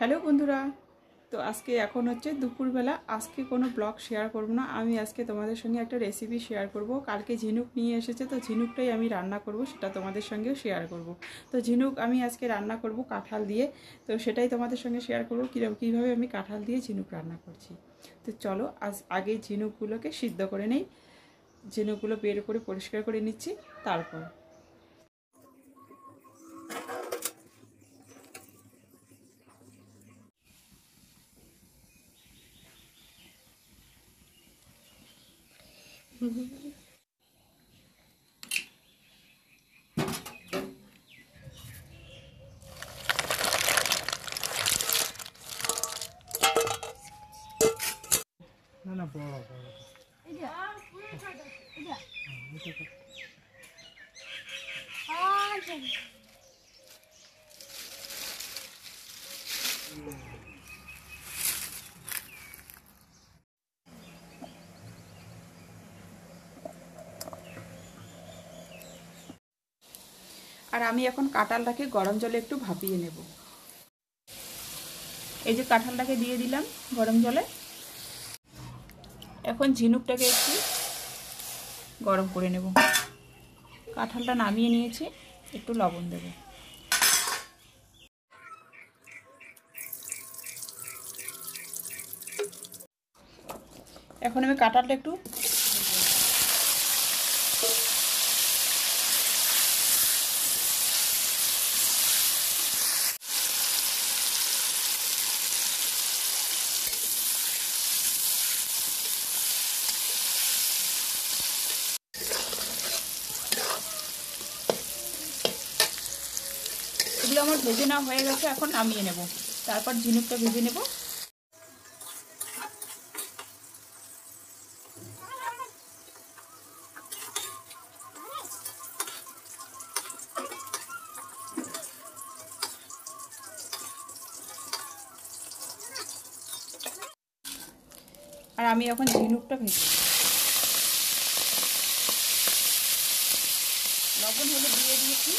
Hello বন্ধুরা, তো আজকে এখন হচ্ছে দুপুরবেলা। আজকে কোনো ব্লগ শেয়ার করব না, আমি আজকে তোমাদের সঙ্গে একটা রেসিপি শেয়ার করব। কালকে ঝিনুক নিয়ে এসেছে, তো ঝিনুকটাই আমি রান্না করব, সেটা তোমাদের সঙ্গেও শেয়ার করব। তো ঝিনুক আমি আজকে রান্না করব কাঁঠাল দিয়ে, তো সেটাই তোমাদের সঙ্গে শেয়ার করব কীভাবে আমি কাঁঠাল দিয়ে ঝিনুক রান্না করছি। তো চলো আগে ঝিনুকগুলোকে সিদ্ধ করে নেই। ঝিনুকগুলো বের করে পরিষ্কার করে নিচ্ছি তারপর। না না বড় বড় আর আমি এখন কাঁঠালটাকে গরম জলে একটু ভাপিয়ে নেব। এই যে কাঁঠালটাকে দিয়ে দিলাম গরম জলে। এখন ঝিনুকটাকে একটু গরম করে নেব। কাঁঠালটা নামিয়ে নিয়েছি, একটু লবণ দেব। এখন আমি কাঁঠালটা একটু এগুলো আমার ভেজে নেওয়া হয়ে গেছে, এখন নামিয়ে নেব। তারপর ঝিনুকটা ভেজে নেব। আর আমি এখন ঝিনুকটা ভেজে নেব। লবণ হলুদ দিয়ে দিয়েছি।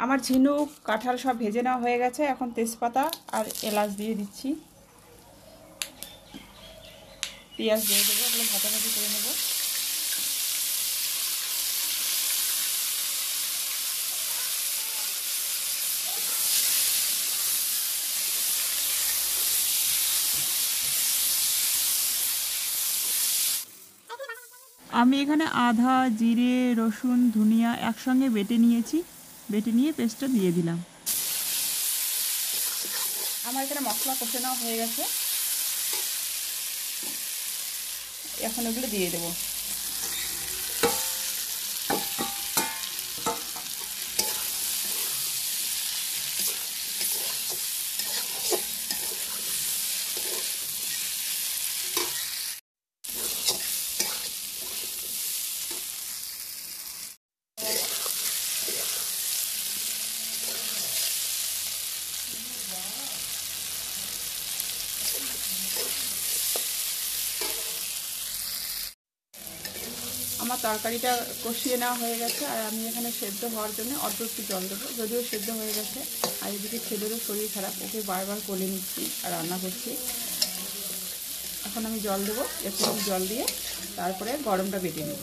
আমার ঝিনুক কাঁঠাল সব ভেজে নেওয়া হয়ে গেছে। এখন তেজপাতা আর এলাচ দিয়ে দিচ্ছি, পেঁয়াজ দিয়ে দেবো, এগুলো ভাজাভাজি করে নেব। আমি এখানে আদা, জিরে, রসুন, ধনিয়া একসঙ্গে বেটে নিয়েছি। বেটে নিয়ে পেস্টটা দিয়ে দিলাম। আমার এখানে মশলা কষে নেওয়া হয়ে গেছে, এখন এগুলো দিয়ে দেবো। আমার তরকারিটা কষিয়ে নেওয়া হয়ে গেছে, আর আমি এখানে সেদ্ধ হওয়ার জন্য অল্প একটু জল দেবো। যদিও সেদ্ধ হয়ে গেছে, আর এদিকে ছেলেরও শরীর খারাপ, ওকে বারবার কোলে নিচ্ছি আর রান্না করছি। এখন আমি জল দেবো, একটু জল দিয়ে তারপরে গরমটা বেটে নেব।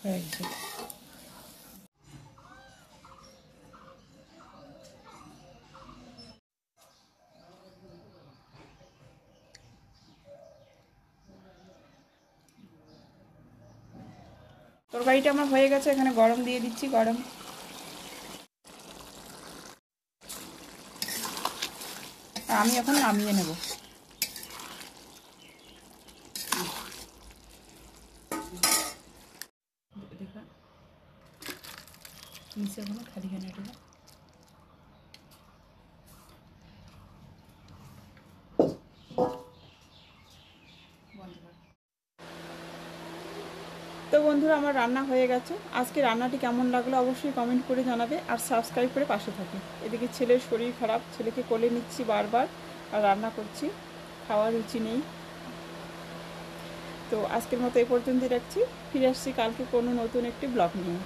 হয়ে গেছে। তরকারিটা আমার হয়ে গেছে, এখানে গরম দিয়ে দিচ্ছি। গরম আমি এখন নামিয়ে নেব। নিচে কোনো খালি খানে এটা তো বন্ধুরা আমার রান্না হয়ে গেছে। আজকে রান্নাটি কেমন লাগলো অবশ্যই কমেন্ট করে জানাবে, আর সাবস্ক্রাইব করে পাশে থাকে। এদিকে ছেলের শরীর খারাপ, ছেলেকে কোলে নিচ্ছি বারবার আর রান্না করছি, খাওয়ার রুচি নেই। তো আজকের মতো এই পর্যন্তই রাখছি, ফিরে আসছি কালকে কোনো নতুন একটি ব্লগ নিয়ে।